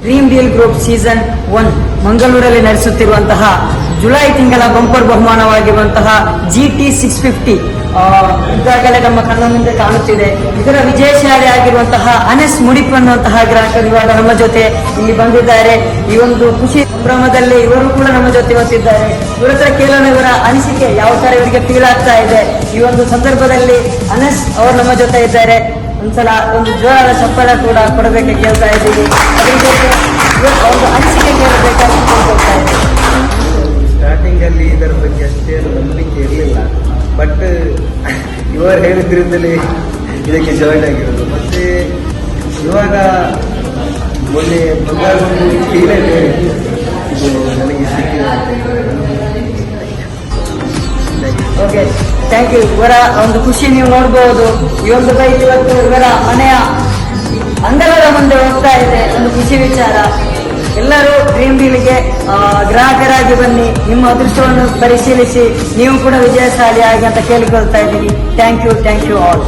Dream deal group season 1 ಮಂಗಳೂರಲ್ಲಿ ನಡೆಸುತ್ತಿರುವಂತಹ July ತಿಂಗಳ bumper ಬಹುಮಾನವಾಗಿರುವಂತಹ GT650 ಈಗಾಗಲೇ ನಮ್ಮ ಕಣ್ಣ ಮುಂದೆ ಕಾಣುತ್ತಿದೆ. ಇದರ ವಿಜಯಶಾಲಿ ಆಗಿರುವಂತಹ ಅನಸ್ ಮುಡಿಪ್ ಅನ್ನುವಂತಹ ಗ್ರಾಹಕರು ಇವಾಗ ನಮ್ಮ ಜೊತೆ ಇಲ್ಲಿ ಬಂದಿದ್ದಾರೆ. ಈ ಒಂದು ಖುಷಿ ಸಂಭ್ರಮದಲ್ಲಿ ಇವರು ಕೂಡ ನಮ್ಮ ಜೊತೆ ಇವತ್ತಿದ್ದಾರೆ. ಇವರ ಹತ್ರ ಕೇಳೋಣ ಇವರ ಅನಿಸಿಕೆ ಯಾವ ತರ ಇವರಿಗೆ ಫೀಲ್ ಆಗ್ತಾ ಇದೆ. ಈ ಒಂದು ಸಂದರ್ಭದಲ್ಲಿ ಅನಸ್ ಅವರು ನಮ್ಮ ಜೊತೆ ಇದ್ದಾರೆ. ಒಂದ್ಸಲ ಒಂದು ಜೋರಾದ ಚಪ್ಪಳ ಕೂಡ ಕೊಡಬೇಕು ಕೇಳ್ತಾ ಇದ್ದೀವಿ. ಒಂದು ಅನಿಸಿಕೆ ಕೇಳಬೇಕಾಗಿ ಕೇಳ್ತಾ ಇದ್ದೀವಿ. ಸ್ಟಾರ್ಟಿಂಗ್ ಅಲ್ಲಿ ಇದರ ಬಗ್ಗೆ ಅಷ್ಟೇನು ನಂಬಿಕೆ ಇರಲಿಲ್ಲ, ಬಟ್ ಇವರು ಹೇಳಿದ್ರಿಂದಲೇ ಇದಕ್ಕೆ ಜಾಯಿನ್ ಆಗಿರೋದು. ಮತ್ತೆ ಇವಾಗ ಮೊನ್ನೆ ಬಂಗಾರೊಂದು ಫೀಲೇ ಬೇರೆ ನನಗೆ ಸಿಕ್ಕಿದೆ. Okay, thank you. ಇವರ ಒಂದು ಖುಷಿ ನೀವು ನೋಡಬಹುದು. ಈ ಒಂದು ಬೈಕ್ ಇವತ್ತು ಇವರ ಮನೆಯ ಅಂಗಳದ ಮುಂದೆ ಹೋಗ್ತಾ ಇದೆ. ಒಂದು ಖುಷಿ ವಿಚಾರ. ಎಲ್ಲರೂ ಡ್ರೀಮ್ ಡೀಲ್ಗೆ ಗ್ರಾಹಕರಾಗಿ ಬನ್ನಿ, ನಿಮ್ಮ ಅದೃಷ್ಟವನ್ನು ಪರಿಶೀಲಿಸಿ ನೀವು ಕೂಡ ವಿಜಯಶಾಲಿ ಆಗಿ ಅಂತ ಕೇಳಿಕೊಳ್ತಾ ಇದ್ದೀನಿ. Thank you all.